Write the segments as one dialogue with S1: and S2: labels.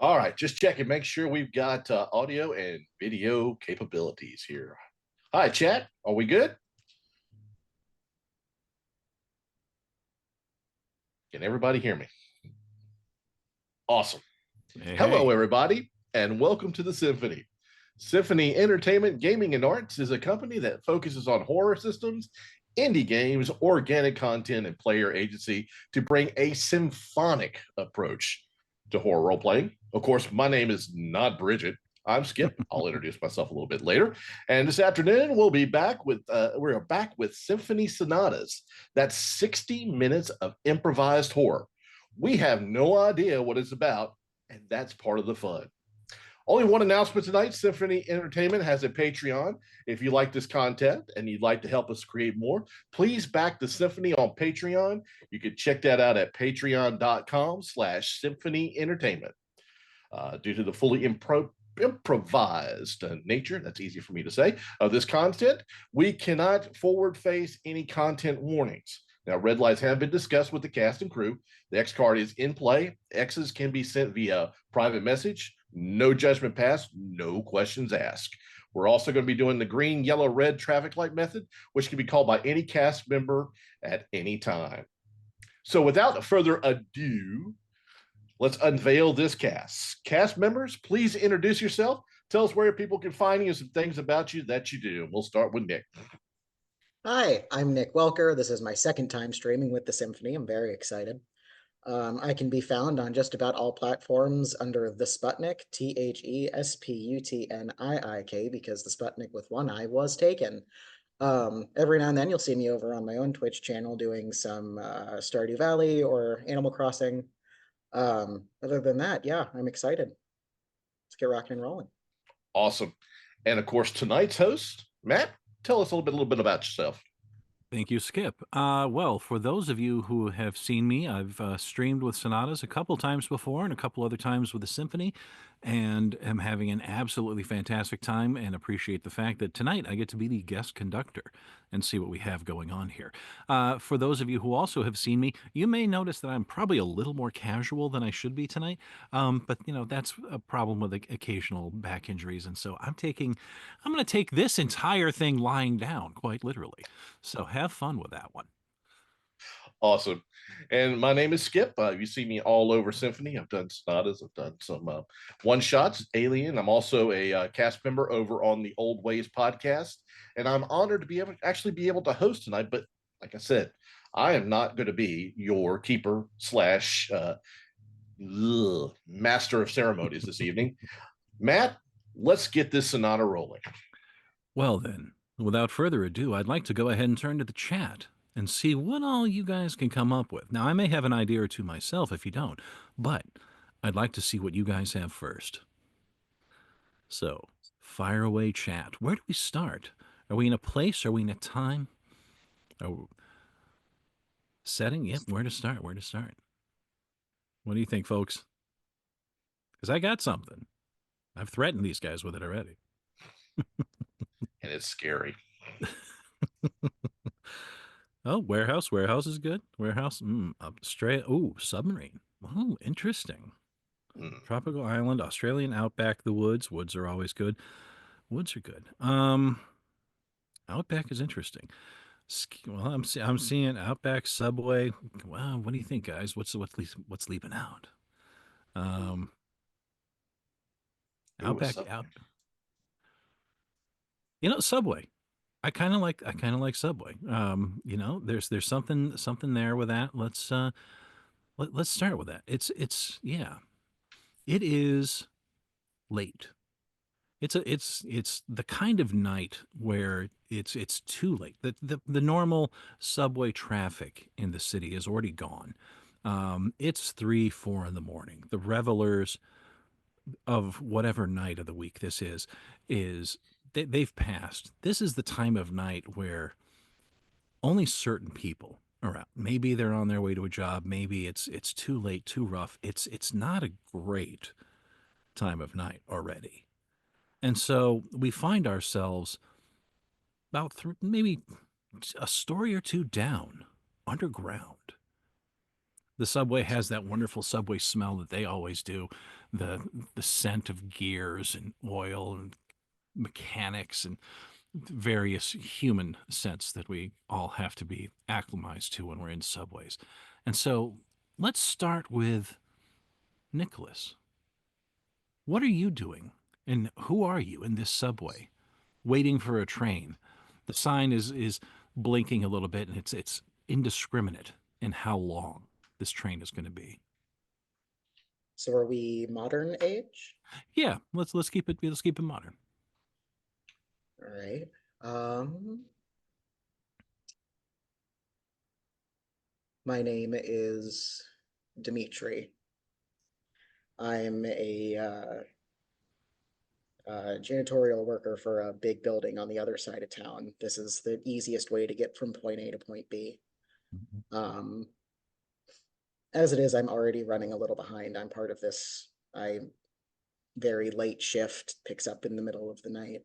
S1: All right, just checking, make sure we've got audio and video capabilities here. Hi, chat. Are we good? Can everybody hear me? Awesome.
S2: Hey,
S1: Hello,
S2: hey.
S1: everybody, and welcome to the Symphony. Symphony Entertainment, Gaming, and Arts is a company that focuses on horror systems, indie games, organic content, and player agency to bring a symphonic approach to horror role playing. Of course, my name is not Bridgett. I'm Skip. I'll introduce myself a little bit later. And this afternoon, we're back with Symphony Sonatas. That's 60 minutes of improvised horror. We have no idea what it's about, and that's part of the fun. Only one announcement tonight. Symphony Entertainment has a Patreon. If you like this content and you'd like to help us create more, please back the Symphony on Patreon. You can check that out at patreon.com/Symphony Entertainment. Due to the fully improvised nature, that's easy for me to say, of this content, we cannot forward face any content warnings. Now, red lights have been discussed with the cast and crew. The X card is in play. X's can be sent via private message. No judgment passed, no questions asked. We're also going to be doing the green, yellow, red traffic light method, which can be called by any cast member at any time. So without further ado, let's unveil this cast. Cast members, please introduce yourself. Tell us where people can find you and some things about you that you do. We'll start with Nik.
S3: Hi, I'm Nik Welker. This is my second time streaming with the Symphony. I'm very excited. I can be found on just about all platforms under the Sputnik, Thesputnik, because the Sputnik with one eye was taken. Every now and then you'll see me over on my own Twitch channel doing some Stardew Valley or Animal Crossing. Other than that, yeah, I'm excited. Let's get rocking and rolling.
S1: Awesome. And of course, tonight's host, Matt, tell us a little bit about yourself.
S2: Thank you, Skip. Well, for those of you who have seen me, I've streamed with Sonatas a couple times before and a couple other times with the Symphony, and am having an absolutely fantastic time and appreciate the fact that tonight I get to be the guest conductor and see what we have going on here. For those of you who also have seen me, you may notice that I'm probably a little more casual than I should be tonight, but, that's a problem with occasional back injuries, and so I'm going to take this entire thing lying down, quite literally. So have fun with that one.
S1: Awesome. And my name is Skip. You see me all over Symphony. I've done sonatas. I've done some one shots, Alien. I'm also a cast member over on the Old Ways podcast. And I'm honored to be able to host tonight. But like I said, I am not going to be your keeper slash master of ceremonies this evening. Matt, let's get this sonata rolling.
S2: Well, then, without further ado, I'd like to go ahead and turn to the chat and see what all you guys can come up with. Now, I may have an idea or two myself if you don't, but I'd like to see what you guys have first. So, fire away, chat. Where do we start? Are we in a place? Are we in a time? Setting? Yep, where to start? Where to start? What do you think, folks? Because I got something. I've threatened these guys with it already.
S1: And it's scary.
S2: Oh, warehouse. Warehouse is good. Warehouse. Australia. Oh, submarine. Oh, interesting. Tropical island, Australian outback, the woods. Woods are always good. Woods are good. Outback is interesting. Well, I'm seeing outback, subway. Wow, what do you think, guys? What's leaving out? Outback out. Subway. I kind of like Subway. There's something there with that. Let's start with that. Yeah. It is late. It's the kind of night where it's too late. The normal subway traffic in the city is already gone. It's 3, 4 in the morning. The revelers of whatever night of the week this is they've passed. This is the time of night where only certain people are out. Maybe they're on their way to a job. Maybe it's too late, too rough. It's not a great time of night already. And so we find ourselves about maybe a story or two down, underground. The subway has that wonderful subway smell that they always do, the scent of gears and oil and mechanics and various human scents that we all have to be acclimatized to when we're in subways. And so let's start with Nicholas. What are you doing? And who are you in this subway waiting for a train? The sign is blinking a little bit, and it's indiscriminate in how long this train is going to be.
S3: So are we modern age?
S2: Yeah, let's keep it modern.
S3: All right. My name is Dimitri. I'm a janitorial worker for a big building on the other side of town. This is the easiest way to get from point A to point B. Um, as it is, I'm already running a little behind. I'm part of this. I very late shift picks up in the middle of the night.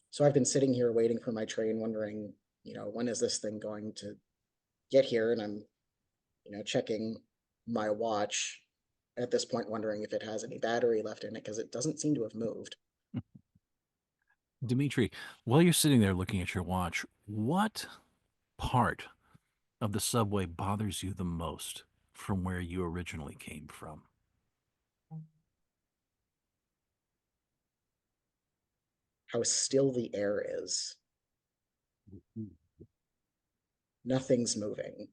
S3: So I've been sitting here waiting for my train, wondering, when is this thing going to get here? And I'm, checking my watch at this point, wondering if it has any battery left in it, because it doesn't seem to have moved.
S2: Dimitri, while you're sitting there looking at your watch, what part of the subway bothers you the most from where you originally came from?
S3: How still the air is. Nothing's moving.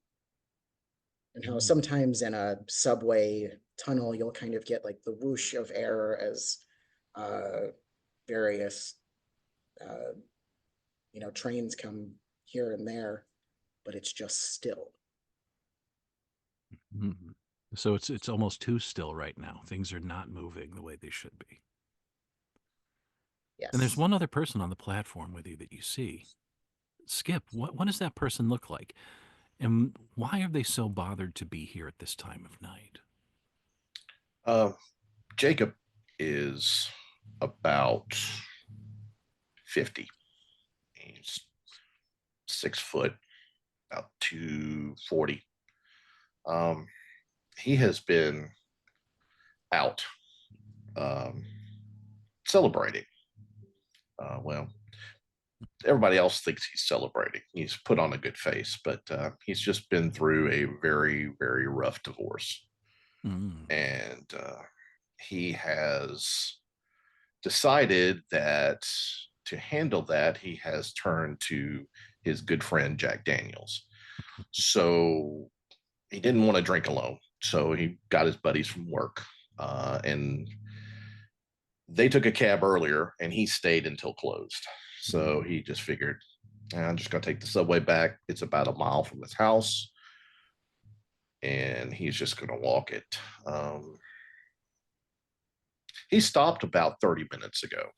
S3: And how sometimes in a subway tunnel, you'll kind of get like the whoosh of air as various, uh, trains come here and there, but it's just still.
S2: Mm-hmm. So it's almost too still right now. Things are not moving the way they should be. And there's
S3: Yes.
S2: one other person on the platform with you that you see. Skip, what does that person look like? And why are they so bothered to be here at this time of night?
S1: Jacob is about 50. He's 6 foot, about 240. He has been out um, celebrating. Well, everybody else thinks he's celebrating. He's put on a good face, but he's just been through a very, very rough divorce.
S2: Mm.
S1: And he has decided that to handle that, he has turned to his good friend, Jack Daniels. So he didn't want to drink alone. So he got his buddies from work and they took a cab earlier and he stayed until closed. So he just figured, I'm just going to take the subway back. It's about a mile from his house. And he's just going to walk it. He stopped about 30 minutes ago,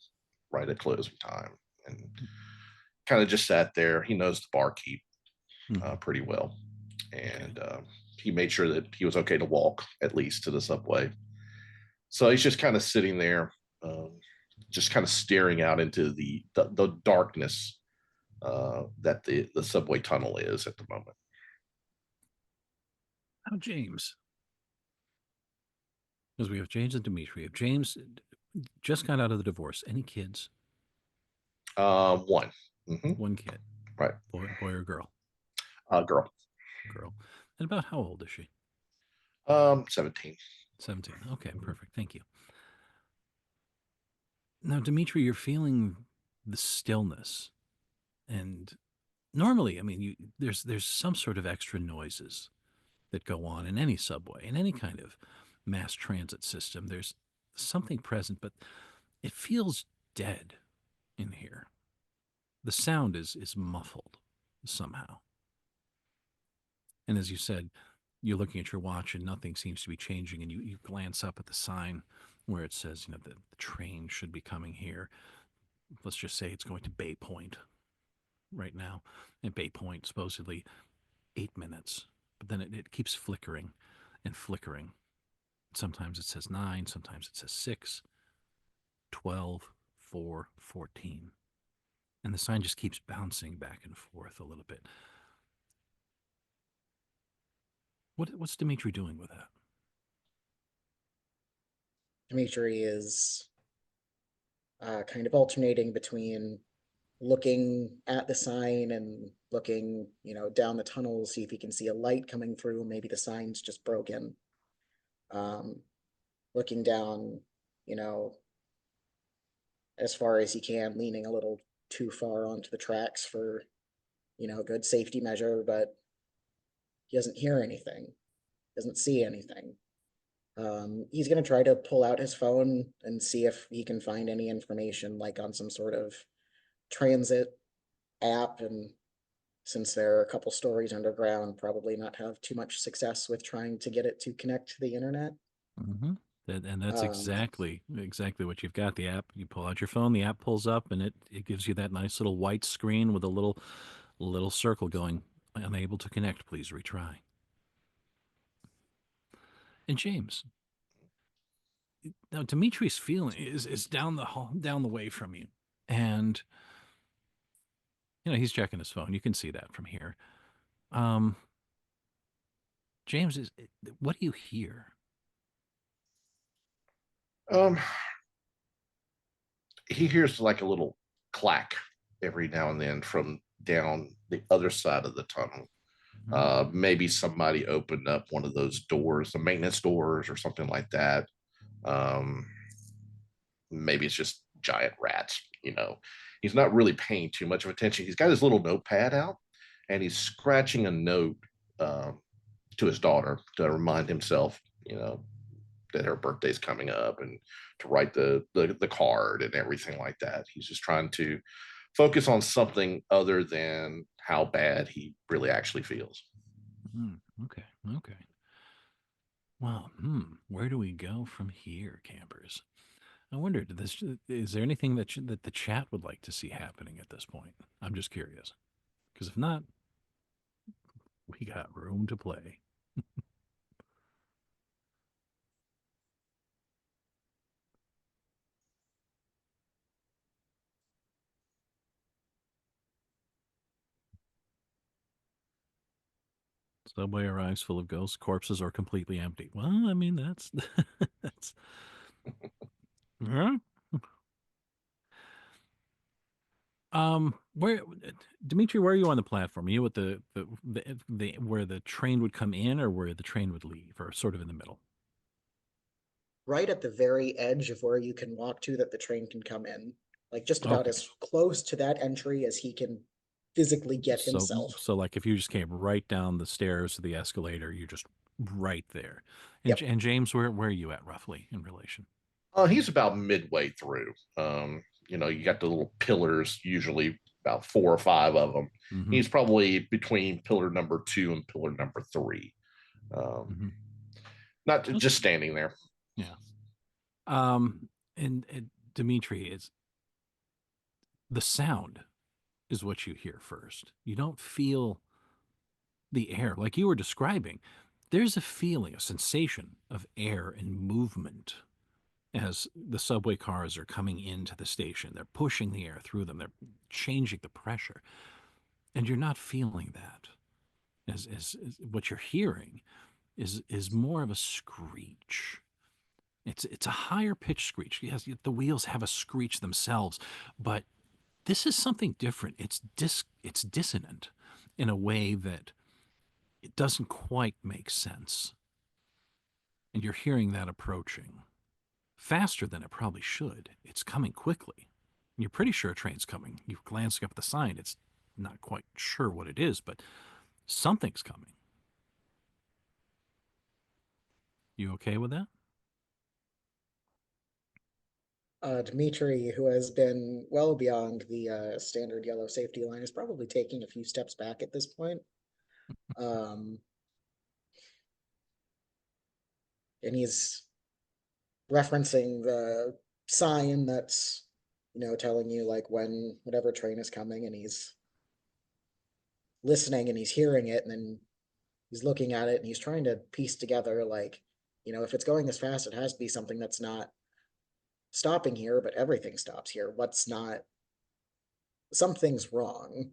S1: right at closing time, and kind of just sat there. He knows the barkeep pretty well. And he made sure that he was okay to walk at least to the subway. So he's just kind of sitting there, just kind of staring out into the darkness that the subway tunnel is at the moment.
S2: Now, James, because we have James and Dimitri. If James just got out of the divorce, any kids?
S1: One. Mm-hmm.
S2: One kid.
S1: Right.
S2: Boy or girl?
S1: Girl.
S2: Girl. And about how old is she?
S1: 17.
S2: 17. Okay, perfect. Thank you. Now, Dimitri, you're feeling the stillness, and normally, I mean, there's some sort of extra noises that go on in any subway, in any kind of mass transit system. There's something present, but it feels dead in here. The sound is muffled somehow. And as you said, you're looking at your watch and nothing seems to be changing, and you glance up at the sign where it says, the train should be coming here. Let's just say it's going to Bay Point right now. And Bay Point, supposedly 8 minutes. But then it keeps flickering and flickering. Sometimes it says 9, sometimes it says 6, 12, 4, 14. And the sign just keeps bouncing back and forth a little bit. What's Dimitri doing with that?
S3: Dimitri is kind of alternating between looking at the sign and looking, down the tunnel, see if he can see a light coming through. Maybe the sign's just broken. Um, Looking down, you know, as far as he can, leaning a little too far onto the tracks for, a good safety measure, but he doesn't hear anything, doesn't see anything. He's going to try to pull out his phone and see if he can find any information, like on some sort of transit app. And since there are a couple stories underground, probably not have too much success with trying to get it to connect to the internet.
S2: Mm-hmm. And that's
S3: Um,
S2: exactly what you've got. The app, you pull out your phone, the app pulls up, and it gives you that nice little white screen with a little circle going, unable to connect, please retry. And James, now Dimitri's feeling is down the hall, down the way from you, and he's checking his phone. You can see that from here. Um, James, what do you hear?
S1: Um, he hears like a little clack every now and then from down the other side of the tunnel. Maybe somebody opened up one of those doors, the maintenance doors or something like that. Um, Maybe it's just giant rats. He's not really paying too much of attention. He's got his little notepad out and he's scratching a note um, to his daughter to remind himself, that her birthday's coming up and to write the card and everything like that. He's just trying to focus on something other than how bad he really actually feels.
S2: Okay. Well, where do we go from here, campers? I wonder, is there anything that the chat would like to see happening at this point? I'm just curious, because if not, we got room to play. Subway arrives full of ghosts, corpses, or completely empty. Well, I mean, that's that's. Huh? Where, Dimitri? Where are you on the platform? Are you at the where the train would come in, or where the train would leave, or sort of in the middle?
S3: right at the very edge of where you can walk to that the train can come in, like just about
S2: Okay,
S3: as close to that entry as he can physically get
S2: so
S3: himself.
S2: like if you just came right down the stairs to the escalator, you're just right there.
S3: Yep.
S2: And James, where are you at roughly in relation?
S1: He's about midway through. You got the little pillars, usually about four or five of them.
S2: Mm-hmm.
S1: He's probably between pillar number 2 and pillar number 3. Um,
S2: Mm-hmm.
S1: Not
S2: Okay.
S1: just standing there.
S2: Yeah. Um, and Dimitri, is the sound is what you hear first. You don't feel the air like you were describing. There's a feeling, a sensation of air and movement as the subway cars are coming into the station. They're pushing the air through them. They're changing the pressure, and you're not feeling that. As what you're hearing is more of a screech. It's a higher pitched screech. Yes, the wheels have a screech themselves, but this is something different. It's dissonant in a way that it doesn't quite make sense. And you're hearing that approaching faster than it probably should. It's coming quickly. You're pretty sure a train's coming. You're glancing up at the sign. It's not quite sure what it is, but something's coming. You okay with that?
S3: Dmitri, who has been well beyond the standard yellow safety line, is probably taking a few steps back at this point. Um, and he's referencing the sign that's, telling you like when whatever train is coming, and he's listening and he's hearing it, and then he's looking at it and he's trying to piece together like, if it's going this fast, it has to be something that's not stopping here, but everything stops here. What's not, something's wrong.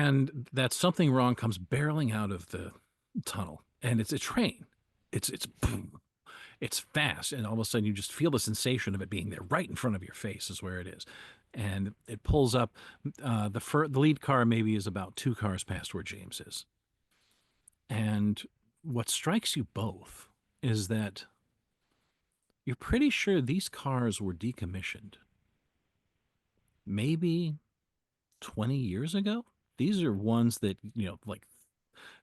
S2: And that something wrong comes barreling out of the tunnel, and it's a train. It's boom. It's fast, and all of a sudden you just feel the sensation of it being there right in front of your face is where it is. And it pulls up. The lead car maybe is about 2 cars past where James is. And what strikes you both is that you're pretty sure these cars were decommissioned maybe 20 years ago. These are ones that, like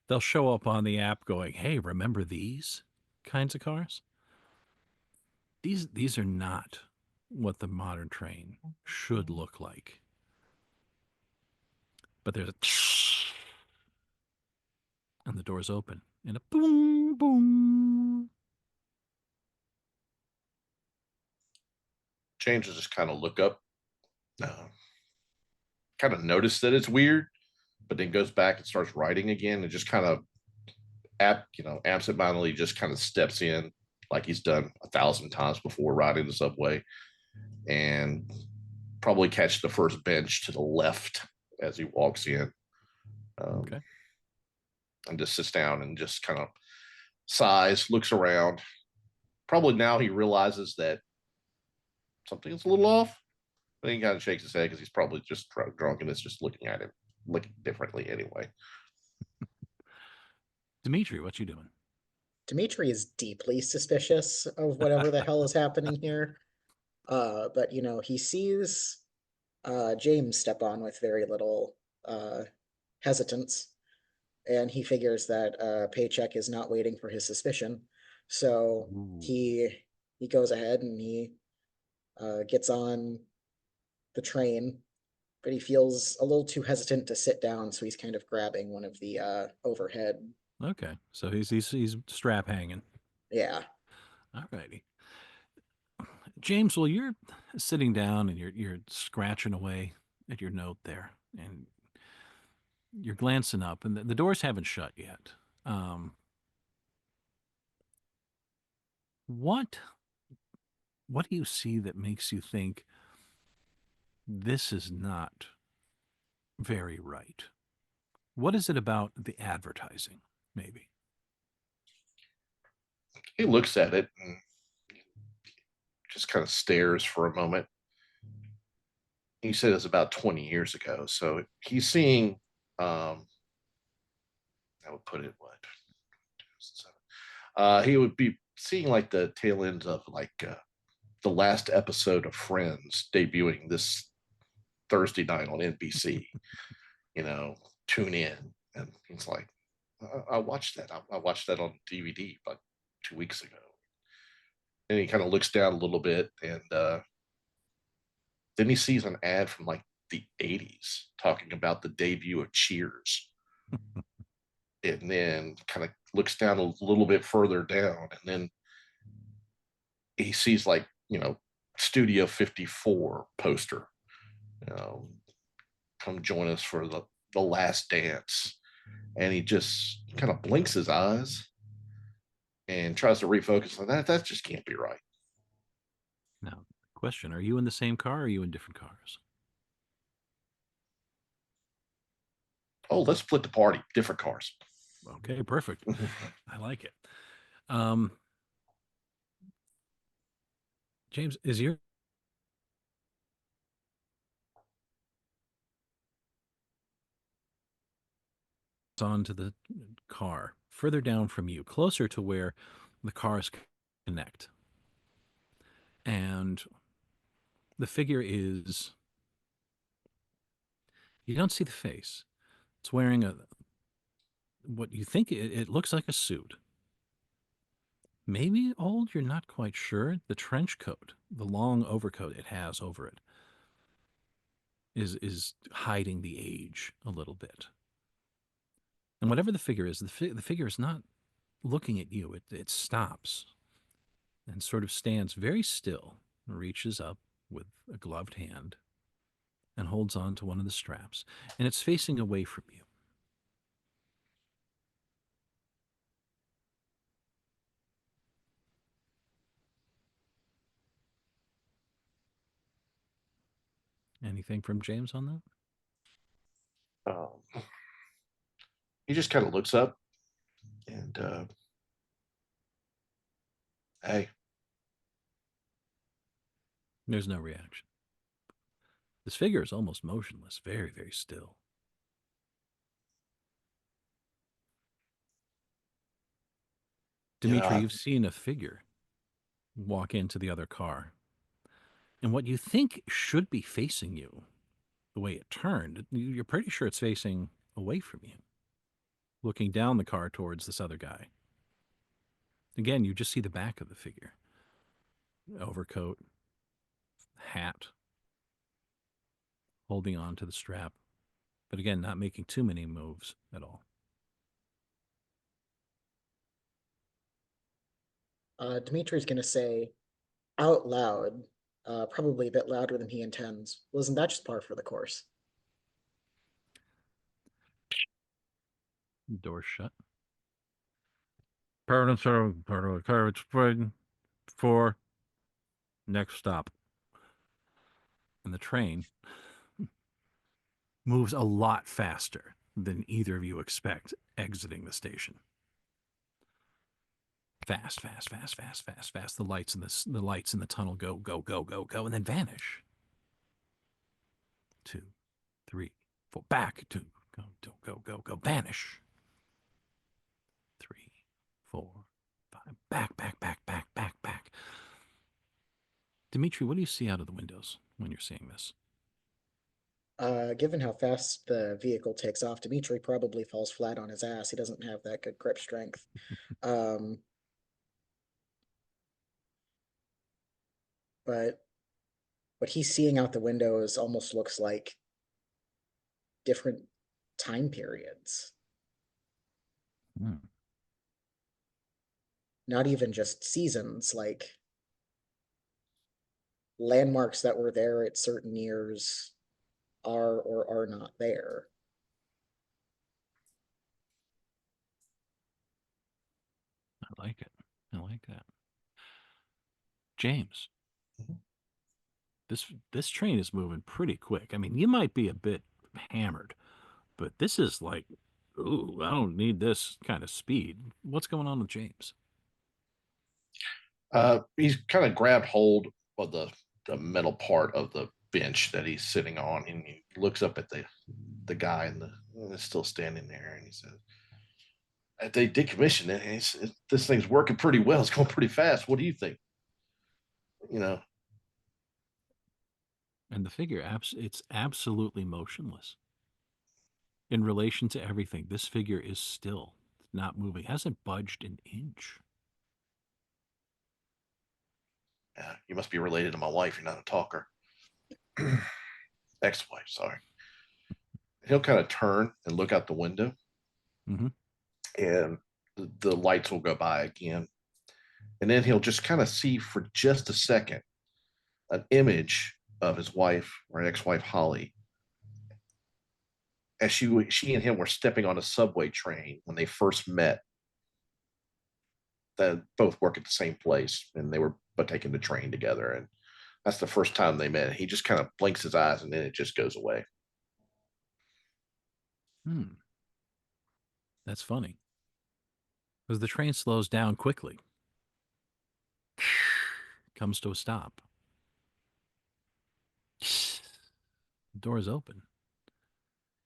S2: they'll show up on the app going, "Hey, remember these kinds of cars?" These are not what the modern train should look like. But there's a and the doors open and a boom boom.
S1: James will just kind of look up, kind of notice that it's weird, but then goes back and starts writing again and just kind of absentmindedly just kind of steps in like he's done 1,000 times before riding the subway, and probably catch the first bench to the left as he walks in.
S2: Okay.
S1: And just sits down and just kind of sighs, looks around. Probably now he realizes that something's a little off, but he kind of shakes his head because he's probably just drunk and is just looking at him, looking differently anyway.
S2: Dimitri, what you doing?
S3: Dimitri is deeply suspicious of whatever the hell is happening here. But he sees James step on with very little hesitance, and he figures that Paycheck is not waiting for his suspicion. So he goes ahead and he gets on the train, but he feels a little too hesitant to sit down, so he's kind of grabbing one of the overhead.
S2: Okay, so he's strap hanging.
S3: Yeah.
S2: All righty. James, well, you're sitting down and you're scratching away at your note there, and you're glancing up, and the doors haven't shut yet. What do you see that makes you think this is not very right? What is it about the advertising, maybe?
S1: He looks at it and just kind of stares for a moment. He said it's about 20 years ago. So he's seeing, I would put it, he would be seeing like the tail ends of like the last episode of Friends debuting this Thursday night on NBC. Tune in. And he's like, I watched that. I watched that on DVD about 2 weeks ago. And he kind of looks down a little bit, and then he sees an ad from like the 80s talking about the debut of Cheers. And then kind of looks down a little bit further down, and then he sees like, Studio 54 poster. Come join us for the last dance. And he just kind of blinks his eyes and tries to refocus on that. That just can't be right.
S2: Now, question, are you in the same car or are you in different cars?
S1: Oh, let's split the party. Different cars.
S2: Okay, perfect. I like it. James, is your onto the car further down from you, closer to where the cars connect? And the figure is, you don't see the face. It's wearing what you think it looks like a suit. Maybe old, you're not quite sure. The trench coat, the long overcoat it has over it, is hiding the age a little bit. And whatever the figure is, the figure is not looking at you. It stops and sort of stands very still, reaches up with a gloved hand and holds on to one of the straps, and it's facing away from you. Anything from James on that?
S1: he just kind of looks up and hey,
S2: There's no reaction. This figure is almost motionless, very, very still. Dimitri, you've seen a figure walk into the other car. And what you think should be facing you, the way it turned, you're pretty sure it's facing away from you, looking down the car towards this other guy. Again, you just see the back of the figure. Overcoat, hat, holding on to the strap. But again, not making too many moves at all.
S3: Dimitri's going to say out loud, probably a bit louder than he intends, well, isn't that just par for the course?
S2: Door shut. Permanent coverage spread for next stop. And the train moves a lot faster than either of you expect exiting the station. Fast, fast, fast, fast, fast, fast. The lights in the tunnel go, go, go, go, go, and then vanish. 2, 3, 4. Back. 2. Go, go, go, go, go. Vanish. 3, 4, 5. Back, back, back, back, back, back. Dimitri, what do you see out of the windows when you're seeing this?
S3: Given how fast the vehicle takes off, Dimitri probably falls flat on his ass. He doesn't have that good grip strength. But what he's seeing out the windows almost looks like different time periods. Not even just seasons, like landmarks that were there at certain years are or are not there.
S2: I like it. I like that. James, this train is moving pretty quick. I mean, you might be a bit hammered, but this is like, ooh, I don't need this kind of speed. What's going on with James?
S1: He's kind of grabbed hold of the metal part of the bench that he's sitting on, and he looks up at the guy and it's still standing there, and he says, "They decommissioned it. And this thing's working pretty well. It's going pretty fast. What do you think?" You know.
S2: And the figure, it's absolutely motionless. In relation to everything, this figure is still not moving, hasn't budged an inch.
S1: Yeah, you must be related to my wife. You're not a talker. Ex-wife, sorry. He'll kind of turn and look out the window, and the lights will go by again. And then he'll just kind of see for just a second an image of his wife or ex-wife Holly as she and him were stepping on a subway train when they first met. That both work at the same place, and they were but taking the train together, and that's the first time they met. He just kind of blinks his eyes, and then it just goes away.
S2: That's funny, because the train slows down quickly, comes to a stop. The door is open.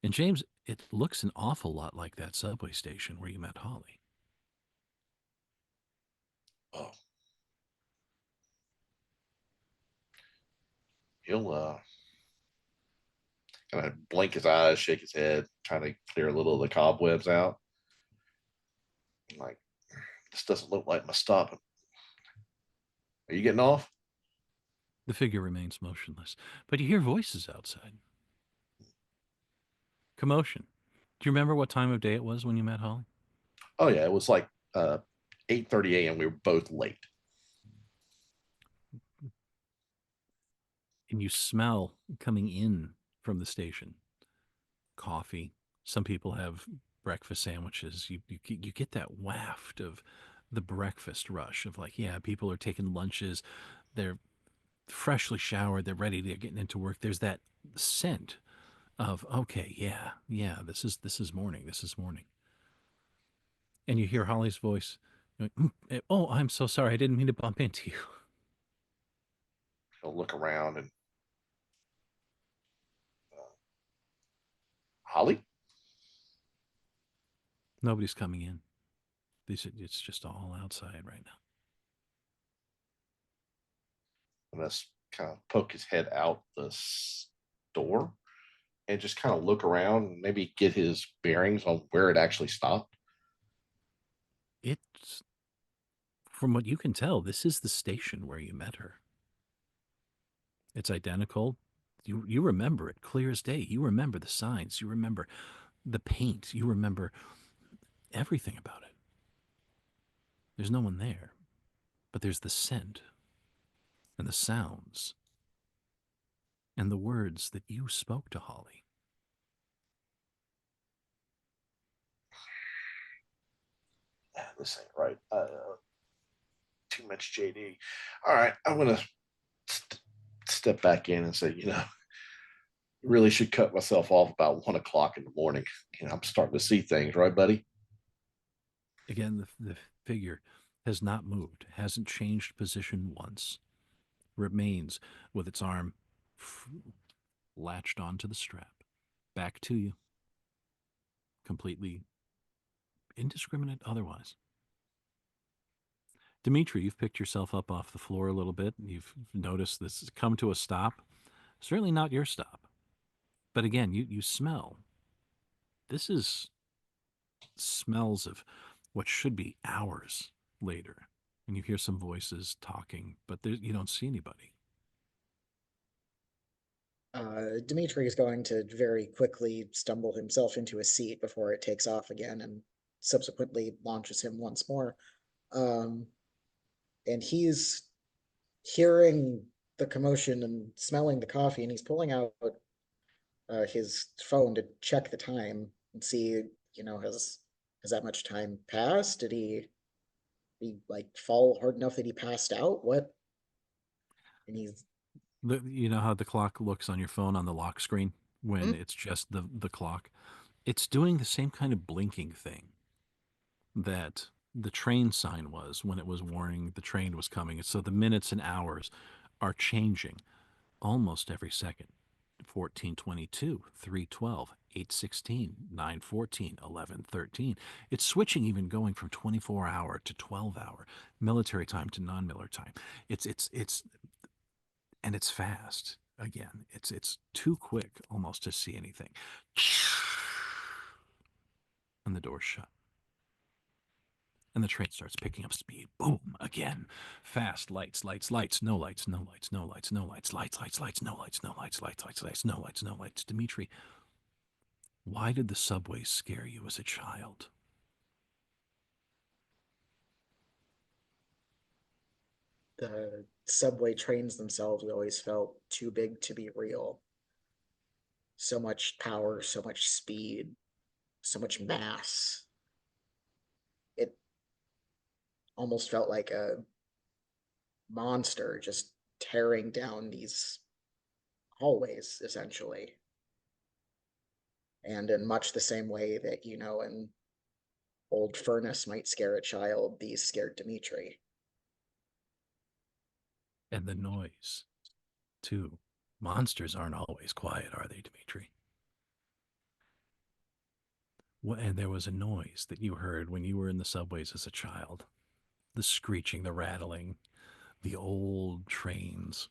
S2: And James, it looks an awful lot like that subway station where you met Holly.
S1: Oh. He'll kind of blink his eyes, shake his head, trying to clear a little of the cobwebs out. Like, this doesn't look like my stop. Are you getting off?
S2: The figure remains motionless, but you hear voices outside. Commotion. Do you remember what time of day it was when you met Holly?
S1: Oh yeah, it was like 8:30 a.m. We were both late.
S2: And you smell coming in from the station coffee. Some people have breakfast sandwiches. You get that waft of the breakfast rush of like, yeah, people are taking lunches. They're freshly showered. They're ready to get into work. There's that scent of, okay, yeah, this is morning. This is morning. And you hear Holly's voice. Oh, I'm so sorry. I didn't mean to bump into you.
S1: He'll look around and Holly?
S2: Nobody's coming in. It's just all outside right now.
S1: I'm going to kind of poke his head out the door and just kind of look around and maybe get his bearings on where it actually stopped.
S2: It's, from what you can tell, this is the station where you met her. It's identical. You remember it clear as day. You remember the signs. You remember the paint. You remember everything about it. There's no one there, but there's the scent and the sounds and the words that you spoke to Holly.
S1: This ain't right. Too much JD. All right, I'm going to step back in and say, really should cut myself off about 1 o'clock in the morning. I'm starting to see things, right, buddy?
S2: Again, the figure has not moved, hasn't changed position once, remains with its arm latched onto the strap, back to you, completely indiscriminate otherwise. Dimitri, you've picked yourself up off the floor a little bit. You've noticed this has come to a stop. Certainly not your stop. But again, you smell. This is smells of what should be hours later. And you hear some voices talking, but you don't see anybody.
S3: Dimitri is going to very quickly stumble himself into a seat before it takes off again and subsequently launches him once more. And he's hearing the commotion and smelling the coffee, and he's pulling out his phone to check the time and see, has that much time passed? Did he like fall hard enough that he passed out? What? And he's
S2: You know how the clock looks on your phone on the lock screen when
S3: hmm?
S2: it's just the clock? It's doing the same kind of blinking thing that the train sign was when it was warning the train was coming. So the minutes and hours are changing almost every second. 14:22, 3:12, 8:16, 9:14, 11:13. It's switching, even going from 24-hour to 12-hour, military time to non-military time. It's and it's fast. Again, it's too quick almost to see anything. And the door's shut. And the train starts picking up speed. Boom, again. Fast, lights, lights, lights, no lights, no lights, no lights, no lights, lights, lights, lights, no lights, no lights, lights, lights, lights, no lights, no lights. Dimitri, why did the subway scare you as a child?
S3: The subway trains themselves always felt too big to be real. So much power, so much speed, so much mass. It almost felt like a monster just tearing down these hallways, essentially. And in much the same way that, an old furnace might scare a child, these scared Dimitri.
S2: And the noise, too. Monsters aren't always quiet, are they, Dimitri? And there was a noise that you heard when you were in the subways as a child. The screeching, the rattling, the old trains.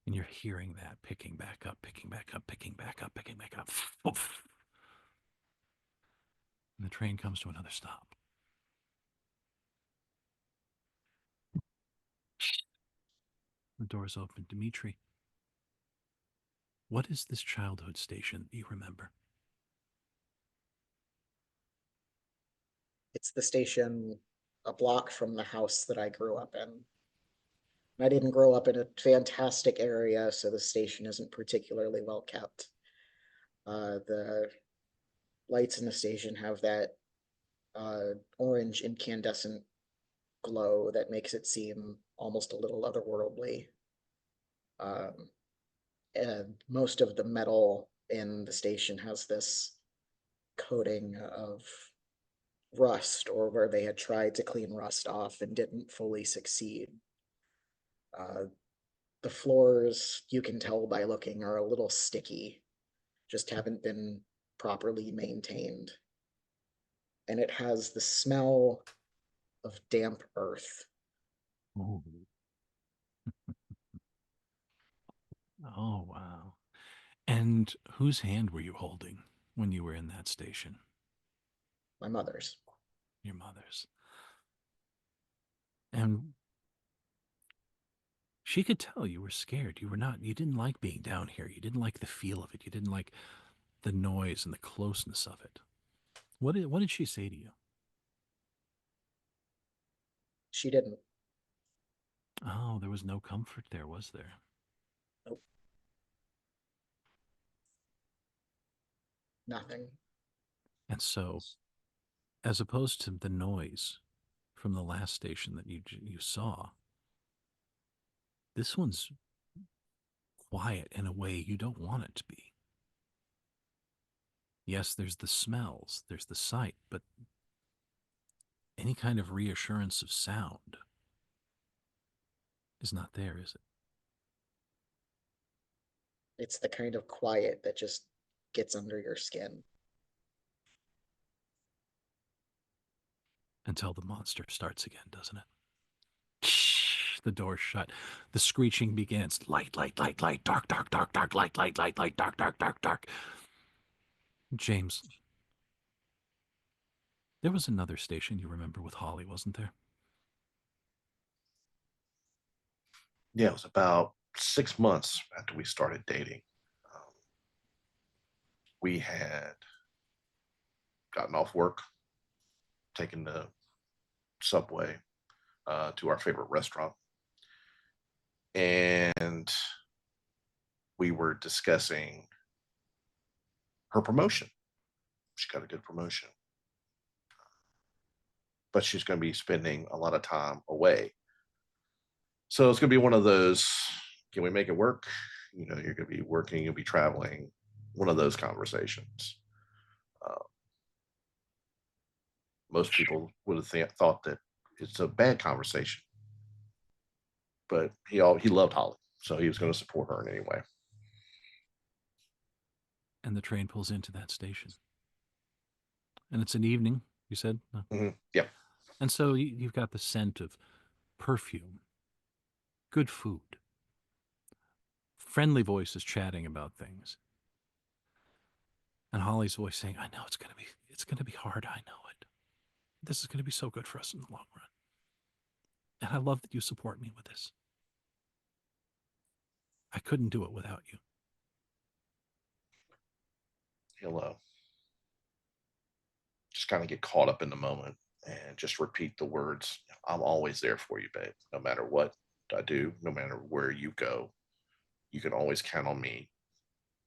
S2: And you're hearing that picking back up, picking back up, picking back up, picking back up. And the train comes to another stop. The doors open. Dimitri, what is this childhood station that you remember?
S3: It's the station a block from the house that I grew up in. I didn't grow up in a fantastic area, so the station isn't particularly well kept. The lights in the station have that orange incandescent glow that makes it seem almost a little otherworldly. And most of the metal in the station has this coating of rust, or where they had tried to clean rust off and didn't fully succeed. The floors, you can tell by looking, are a little sticky, just haven't been properly maintained. And it has the smell of damp earth.
S2: Oh. Oh, wow. And whose hand were you holding when you were in that station?
S3: My mother's.
S2: Your mother's. And she could tell you were scared. You didn't like being down here. You didn't like the feel of it. You didn't like the noise and the closeness of it. What did she say to you?
S3: She didn't.
S2: Oh, there was no comfort there, was there?
S3: Nope. Nothing.
S2: And so, as opposed to the noise from the last station that you saw, this one's quiet in a way you don't want it to be. Yes, there's the smells, there's the sight, but any kind of reassurance of sound is not there, is it?
S3: It's the kind of quiet that just gets under your skin.
S2: Until the monster starts again, doesn't it? The door's shut. The screeching begins. Light, light, light, light, dark, dark, dark, dark, light, light, light, light, dark, dark, dark, dark. James, there was another station you remember with Holly, wasn't there?
S1: Yeah, it was about 6 months after we started dating. Um, we had gotten off work, taken the subway to our favorite restaurant, and we were discussing her promotion. She got a good promotion, but she's going to be spending a lot of time away. So it's going to be one of those, can we make it work? You know, you're going to be working, you'll be traveling, one of those conversations. Uh, most people would have thought that it's a bad conversation, but he loved Holly, so he was going to support her in any way.
S2: And the train pulls into that station. And it's an evening, you said? No.
S1: Mm-hmm. Yeah.
S2: And so you've got the scent of perfume, good food, friendly voices chatting about things. And Holly's voice saying, I know it's going to be hard. I know it. This is going to be so good for us in the long run. And I love that you support me with this. I couldn't do it without you.
S1: He'll just kind of get caught up in the moment and just repeat the words, I'm always there for you, babe. No matter what I do, no matter where you go, you can always count on me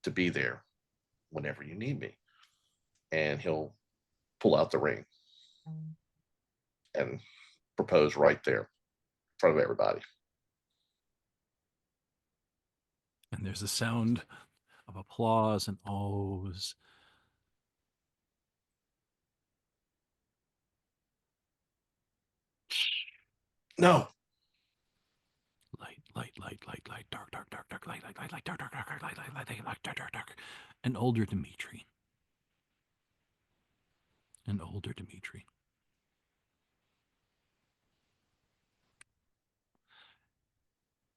S1: to be there whenever you need me. And he'll pull out the ring and propose right there in front of everybody.
S2: And there's a sound of applause and ohs.
S1: No.
S2: Light, light, light, light, light, dark, dark, dark, dark, light, light, light, light, dark, dark, dark, dark, light, light, light, light, light, dark, dark, dark. An older Dimitri. An older Dimitri.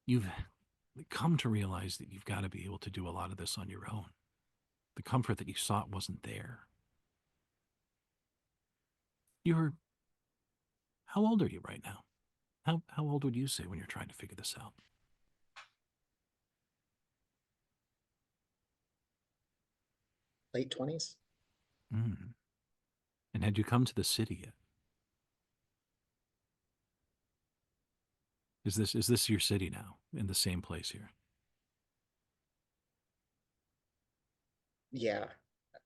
S2: You've come to realize that you've got to be able to do a lot of this on your own. The comfort that you sought wasn't there. You're, how old are you right now? How old would you say when you're trying to figure this out?
S3: Late 20s?
S2: Mm. And had you come to the city yet? Is this your city now, in the same place here?
S3: Yeah.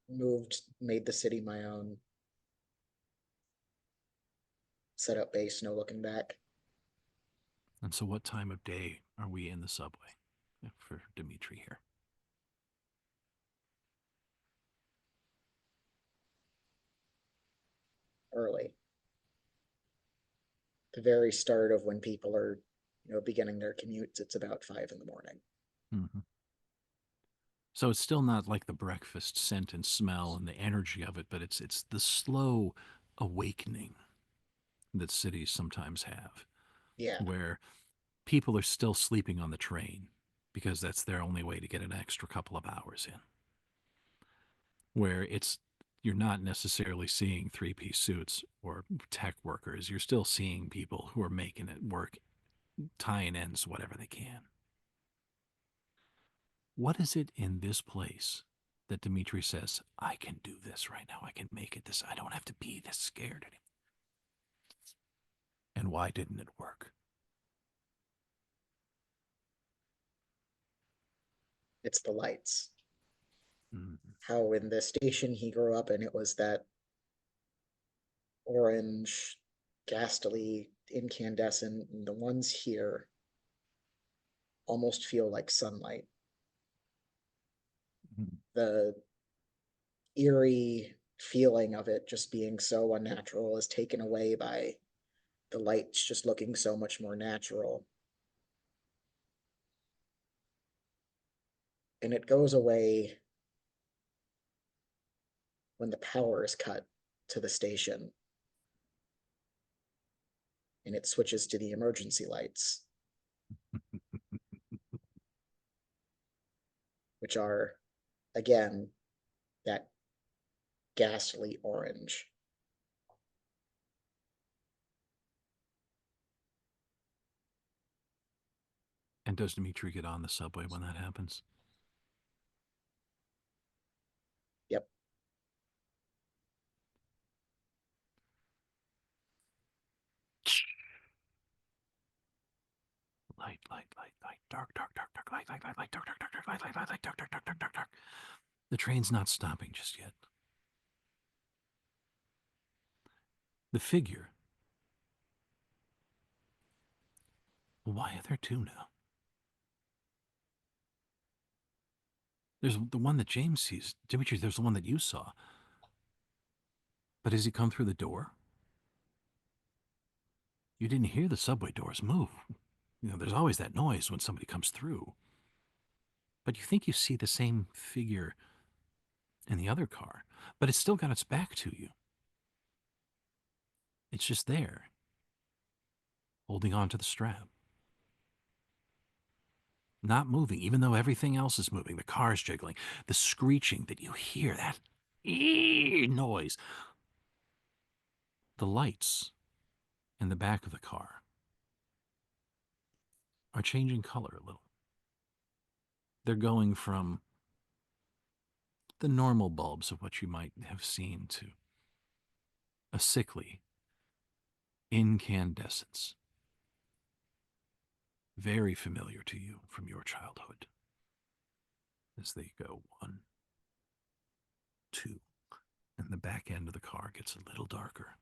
S3: Moved, made the city my own. Set up base, no looking back.
S2: And so what time of day are we in the subway for Dimitri here?
S3: early. The very start of when people are, beginning their commutes, it's about 5 in the morning.
S2: Mm-hmm. So it's still not like the breakfast scent and smell and the energy of it, but it's the slow awakening that cities sometimes have,
S3: Yeah.
S2: where people are still sleeping on the train because that's their only way to get an extra couple of hours in. Where you're not necessarily seeing three-piece suits or tech workers. You're still seeing people who are making it work, tying ends, whatever they can. What is it in this place that Dimitri says, I can do this right now. I can make it this. I don't have to be this scared anymore. And why didn't it work?
S3: It's the lights.
S2: Mm-hmm.
S3: How in the station he grew up in, it was that orange, ghastly, incandescent, and the ones here almost feel like sunlight.
S2: Mm-hmm.
S3: The eerie feeling of it just being so unnatural is taken away by the lights just looking so much more natural. And it goes away when the power is cut to the station and it switches to the emergency lights, which are, again, that ghastly orange.
S2: And does Dimitri get on the subway when that happens?
S3: Yep.
S2: Light, light, light, light, dark, dark, dark, dark, light, light, light, light, dark, dark, dark, dark, light, light, light, light, dark, dark, dark, dark, dark, dark. The train's not stopping just yet. The figure. Well, why are there two now? There's the one that James sees. Dimitri, there's the one that you saw. But has he come through the door? You didn't hear the subway doors move. There's always that noise when somebody comes through. But you think you see the same figure in the other car, but it's still got its back to you. It's just there, holding on to the strap. Not moving, even though everything else is moving. The car's jiggling. The screeching that you hear, that noise. The lights in the back of the car are changing color a little. They're going from the normal bulbs of what you might have seen to a sickly incandescence, very familiar to you from your childhood. As they go 1, 2, and the back end of the car gets a little darker.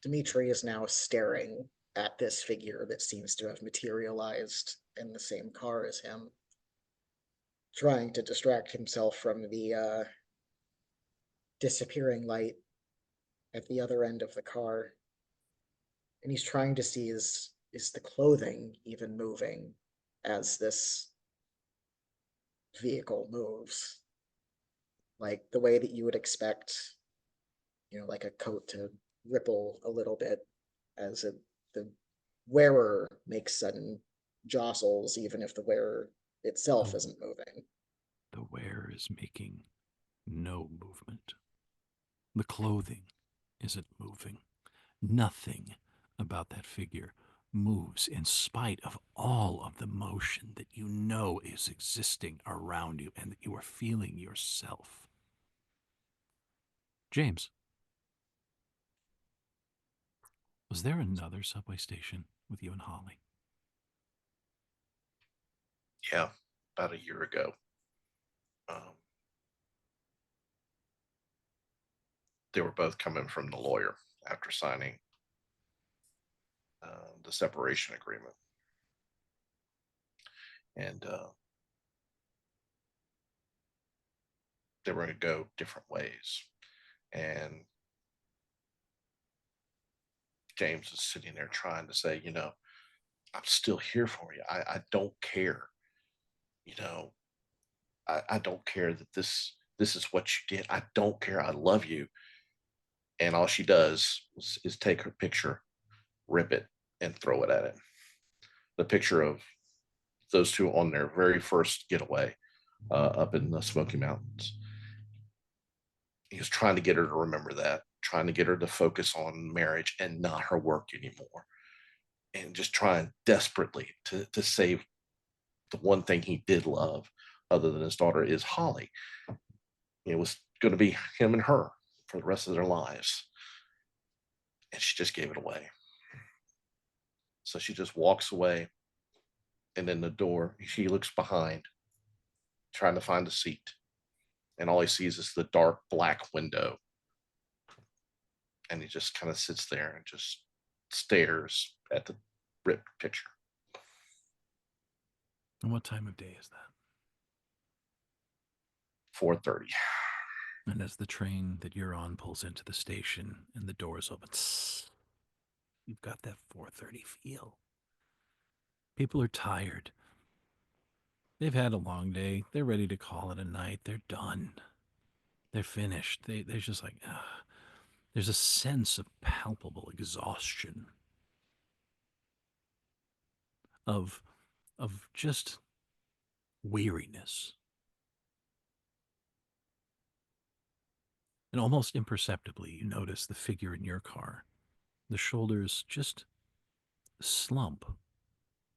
S3: Dimitri is now staring at this figure that seems to have materialized in the same car as him, trying to distract himself from the disappearing light at the other end of the car. And he's trying to see is the clothing even moving as this vehicle moves, like the way that you would expect, like a coat to ripple a little bit as the wearer makes sudden jostles, even if the wearer itself isn't moving.
S2: The wearer is making no movement. The clothing isn't moving. Nothing about that figure moves in spite of all of the motion that you know is existing around you and that you are feeling yourself. James, was there another subway station with you and Holly?
S1: Yeah, about a year ago. They were both coming from the lawyer after signing the separation agreement. and they were going to go different ways. And James is sitting there trying to say, I'm still here for you. I don't care. I don't care that this is what you did. I don't care. I love you. And all she does is take her picture, rip it, and throw it at him. The picture of those two on their very first getaway up in the Smoky Mountains. He was trying to get her to remember that, trying to get her to focus on marriage and not her work anymore, and just trying desperately to save the one thing he did love, other than his daughter, is Holly. It was going to be him and her for the rest of their lives. And she just gave it away. So she just walks away. And in the door, she looks behind, trying to find a seat. And all he sees is the dark black window. And he just kind of sits there and just stares at the ripped picture.
S2: And what time of day is that?
S1: 4:30.
S2: And as the train that you're on pulls into the station and the doors open, you've got that 4:30 feel. People are tired. They've had a long day. They're ready to call it a night. They're done. They're finished. They're just like, there's a sense of palpable exhaustion, of just weariness. And almost imperceptibly, you notice the figure in your car. The shoulders just slump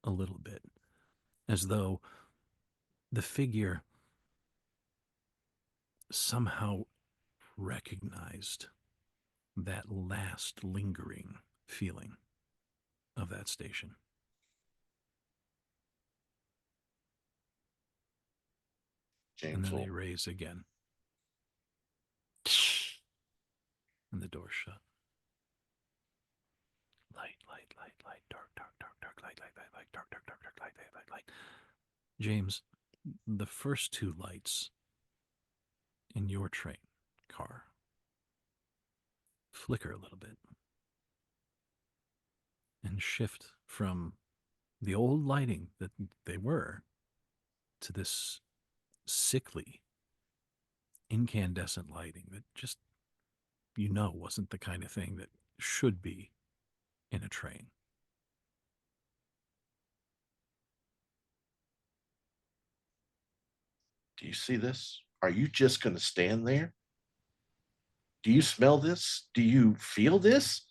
S2: a little bit, as though the figure somehow recognized that last lingering feeling of that station.
S1: James
S2: And then
S1: will
S2: they raise again. And the door shut. Light, light, light, light, dark, dark, dark, dark, light, light, light, light, dark, dark, dark, dark, light, light, light, light. James, the first two lights in your train car flicker a little bit and shift from the old lighting that they were to this sickly, incandescent lighting that just, wasn't the kind of thing that should be in a train.
S1: Do you see this? Are you just going to stand there? Do you smell this? Do you feel this?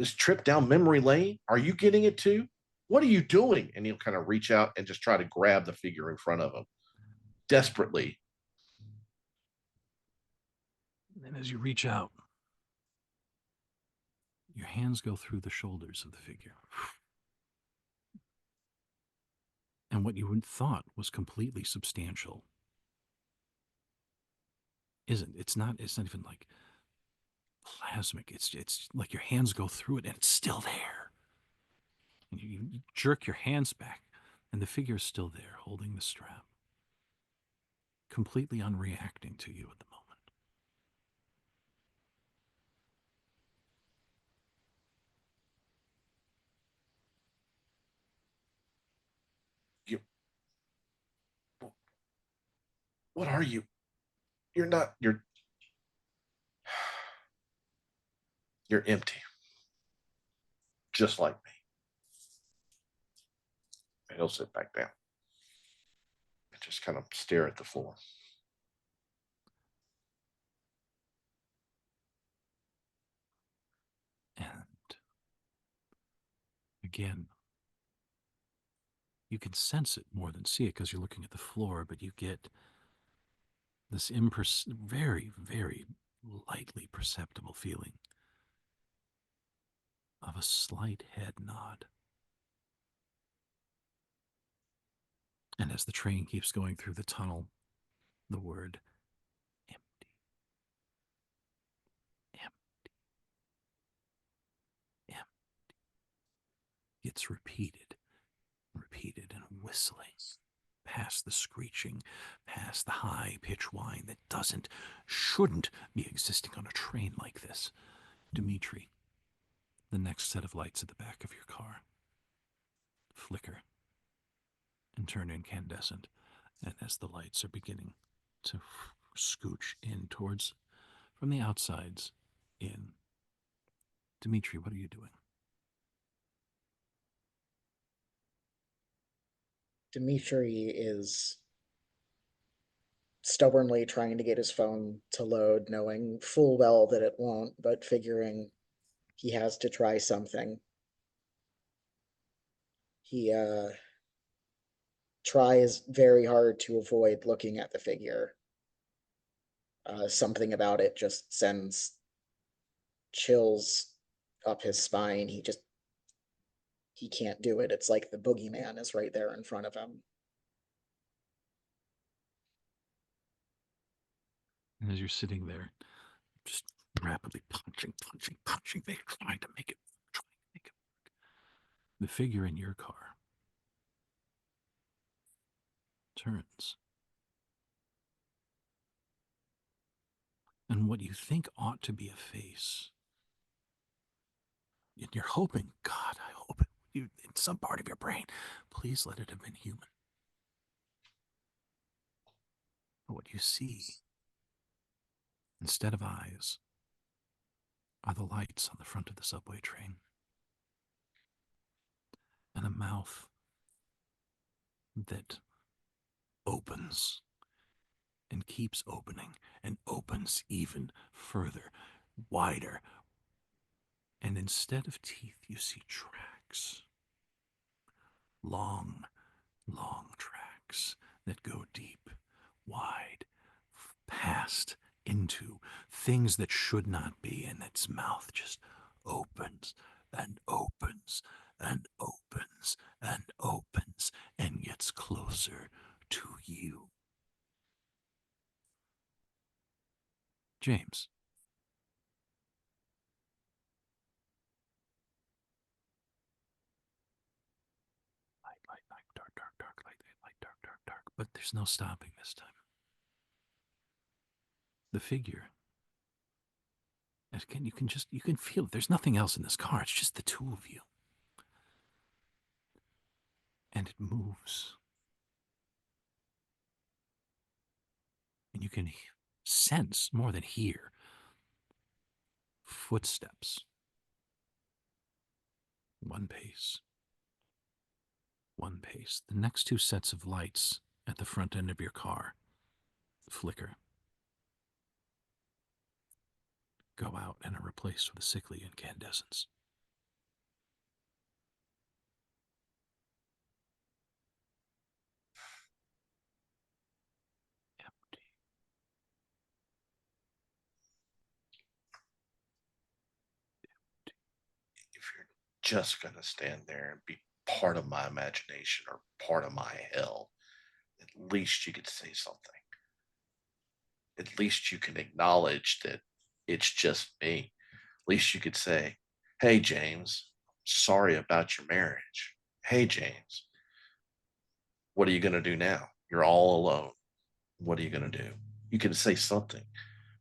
S1: This trip down memory lane? Are you getting it too? What are you doing? And he'll kind of reach out and just try to grab the figure in front of him desperately.
S2: And as you reach out, your hands go through the shoulders of the figure. And what you would thought was completely substantial isn't. It's not even like plasmic. It's like your hands go through it and it's still there. And you jerk your hands back and the figure is still there holding the strap, completely unreacting to you at the moment.
S1: You, what are you? You're empty. Just like me. And he'll sit back down and just kind of stare at the floor.
S2: And again, you can sense it more than see it because you're looking at the floor, but you get this very, very lightly perceptible feeling of a slight head nod. And as the train keeps going through the tunnel, the word empty, empty, empty gets repeated, repeated. repeated and whistling, past the screeching, past the high-pitched whine that shouldn't be existing on a train like this. Dimitri, the next set of lights at the back of your car flicker and turn incandescent, and as the lights are beginning to scooch in towards, from the outsides in, Dimitri, what are you doing?
S3: Dimitri is stubbornly trying to get his phone to load, knowing full well that it won't, but figuring he has to try something. He tries very hard to avoid looking at the figure. Something about it just sends chills up his spine. He can't do it. It's like the boogeyman is right there in front of him.
S2: And as you're sitting there, just rapidly punching, trying to make it work. The figure in your car turns. And what you think ought to be a face, and you're hoping, God, I hope in some part of your brain, please let it have been human. But what you see, instead of eyes, are the lights on the front of the subway train. And a mouth that opens and keeps opening and opens even further, wider. And instead of teeth, you see tracks. Long, long tracks that go deep, wide, past into things that should not be, and its mouth just opens and opens and opens and opens and gets closer to you. James. Light, dark, light, dark. But there's no stopping this time. The figure. Again, you can feel it. There's nothing else in this car. It's just the two of you. And it moves. And you can sense, more than hear, footsteps. One pace. One pace. The next two sets of lights at the front end of your car flicker, go out, and are replaced with a sickly incandescence. Empty.
S1: If you're just going to stand there and be part of my imagination or part of my hell, at least you could say something. At least you can acknowledge that it's just me. At least you could say, hey, James, sorry about your marriage. Hey, James, what are you going to do now? You're all alone. What are you going to do? You can say something,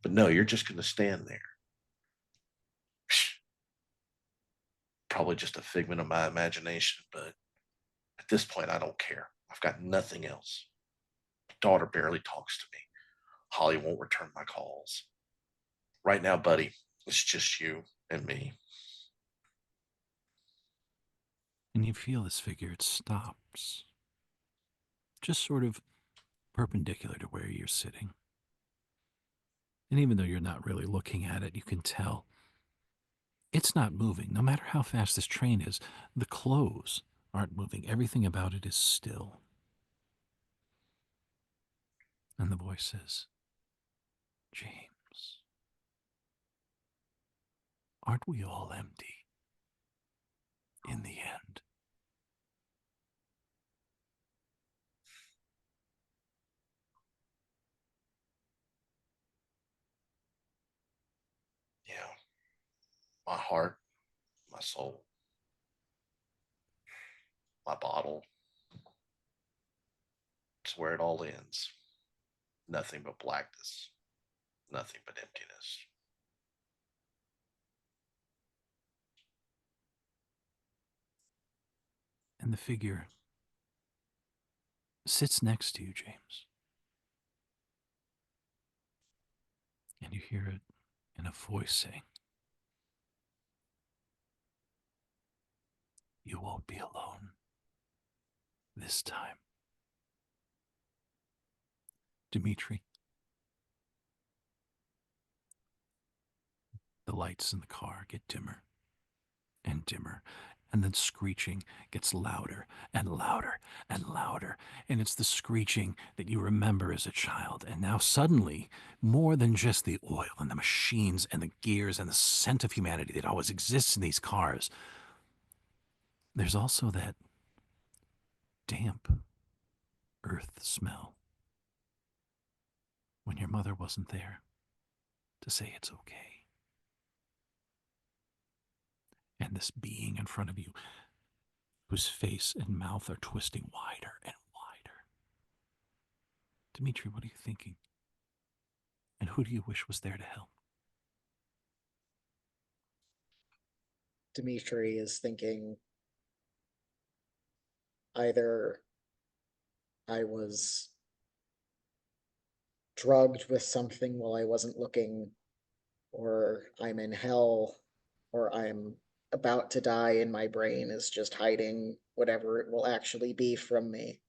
S1: but no, you're just going to stand there. Probably just a figment of my imagination, but at this point, I don't care. I've got nothing else. My daughter barely talks to me. Holly won't return my calls. Right now, buddy, it's just you and me.
S2: And you feel this figure, it stops. Just sort of perpendicular to where you're sitting. And even though you're not really looking at it, you can tell it's not moving. No matter how fast this train is, the clothes aren't moving. Everything about it is still. And the voice says, James, aren't we all empty in the end?
S1: Yeah. My heart, my soul, my bottle, That's where it all ends. Nothing but blackness, nothing but emptiness.
S2: And the figure sits next to you, James. And you hear it in a voice saying, "You won't be alone this time." Dimitri, the lights in the car get dimmer and dimmer, and then screeching gets louder and louder and louder. And it's the screeching that you remember as a child. And now suddenly, more than just the oil and the machines and the gears and the scent of humanity that always exists in these cars, there's also that damp earth smell when your mother wasn't there to say it's okay. And this being in front of you, whose face and mouth are twisting wider and wider. Dimitri, what are you thinking? And who do you wish was there to help?
S3: Dimitri is thinking either I was drugged with something while I wasn't looking, or I'm in hell, or I'm about to die and my brain is just hiding whatever it will actually be from me.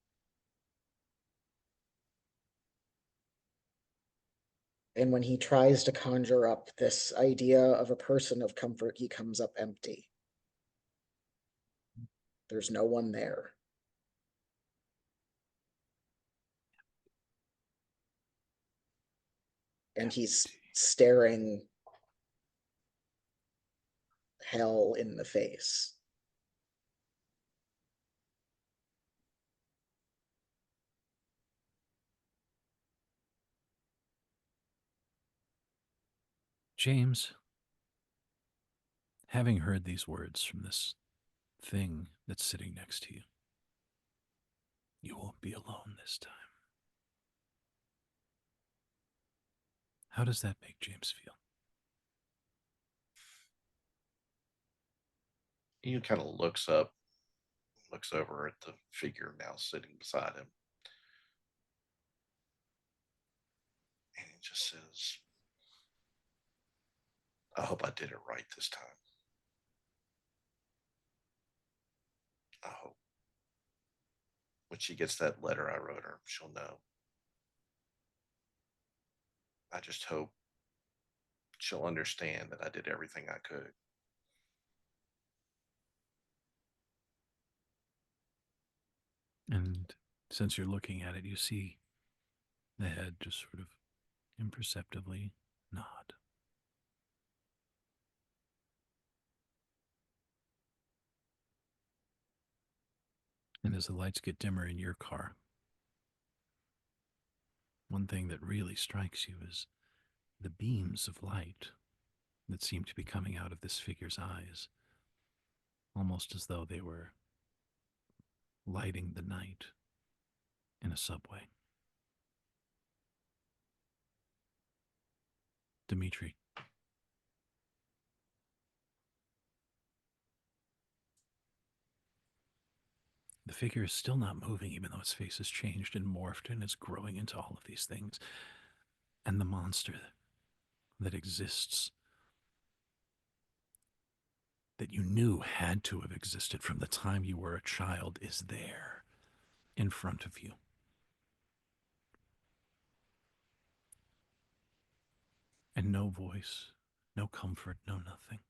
S3: And when he tries to conjure up this idea of a person of comfort, he comes up empty. There's no one there. And he's staring hell in the face.
S2: James, having heard these words from this thing that's sitting next to you, you won't be alone this time. How does that make James feel?
S1: He kind of looks up, looks over at the figure now sitting beside him, and he just says, I hope I did it right this time. I hope when she gets that letter I wrote her, she'll know. I just hope she'll understand that I did everything I could.
S2: And since you're looking at it, you see the head just sort of imperceptibly nod. And as the lights get dimmer in your car, one thing that really strikes you is the beams of light that seem to be coming out of this figure's eyes, almost as though they were lighting the night in a subway. Dimitri, the figure is still not moving, even though its face has changed and morphed and is growing into all of these things. And the monster that exists, that you knew had to have existed from the time you were a child, is there in front of you. And no voice, no comfort, no nothing.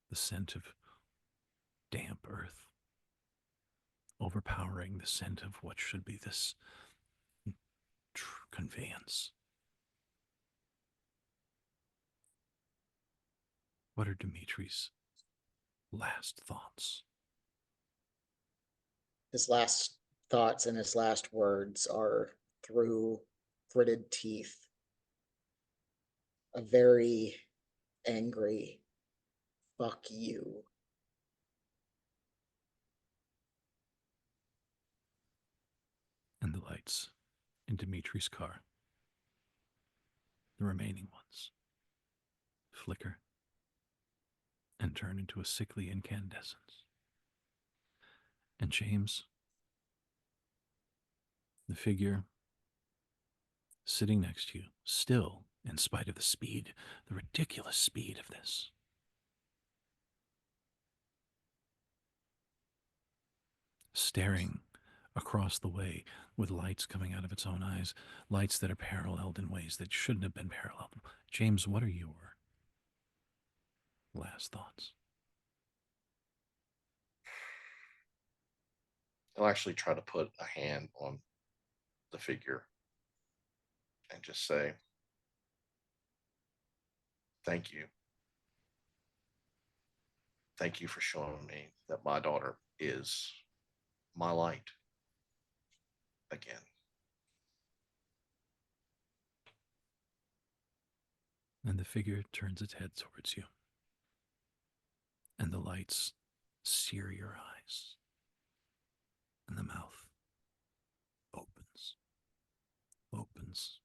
S2: The scent of damp earth overpowering the scent of what should be this conveyance. What are Dimitri's last thoughts?
S3: His last thoughts and his last words are through gritted teeth. A very angry fuck you.
S2: And the light lights in Dimitri's car, the remaining ones, flicker and turn into a sickly incandescence. And James, the figure sitting next to you, still, in spite of the speed, the ridiculous speed of this, staring across the way with lights coming out of its own eyes, lights that are paralleled in ways that shouldn't have been paralleled. James, what are your last thoughts?
S1: I'll actually try to put a hand on the figure and just say, thank you. Thank you for showing me that my daughter is my light again.
S2: And the figure turns its head towards you, and the lights sear your eyes, and the mouth opens, opens,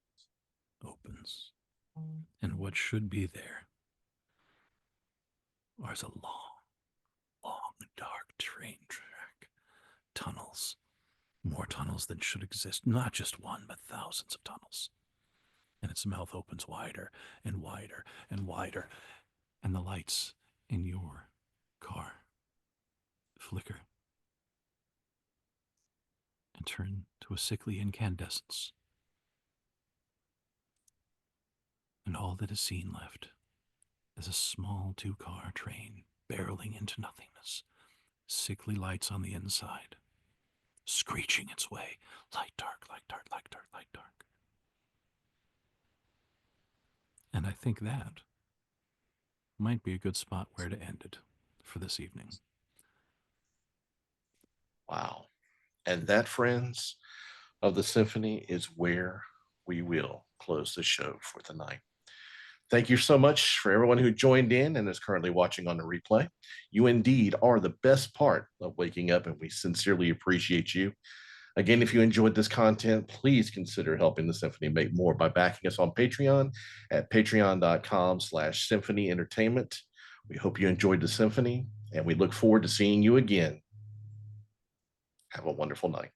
S2: opens, and what should be there is a long, long, dark train track, tunnels, more tunnels than should exist, not just one, but thousands of tunnels. And its mouth opens wider and wider and wider, and the lights in your car flicker and turn to a sickly incandescence. And all that is seen left is a small two-car train barreling into nothingness, sickly lights on the inside, screeching its way, light, dark, light, dark, light, dark, light, dark. And I think that might be a good spot where to end it for this evening.
S1: Wow. And that, friends of the Symphony, is where we will close the show for the night. Thank you so much for everyone who joined in and is currently watching on the replay. You indeed are the best part of waking up, and we sincerely appreciate you. Again, if you enjoyed this content, please consider helping the Symphony make more by backing us on Patreon at patreon.com/Symphony Entertainment. We hope you enjoyed the Symphony, and we look forward to seeing you again. Have a wonderful night.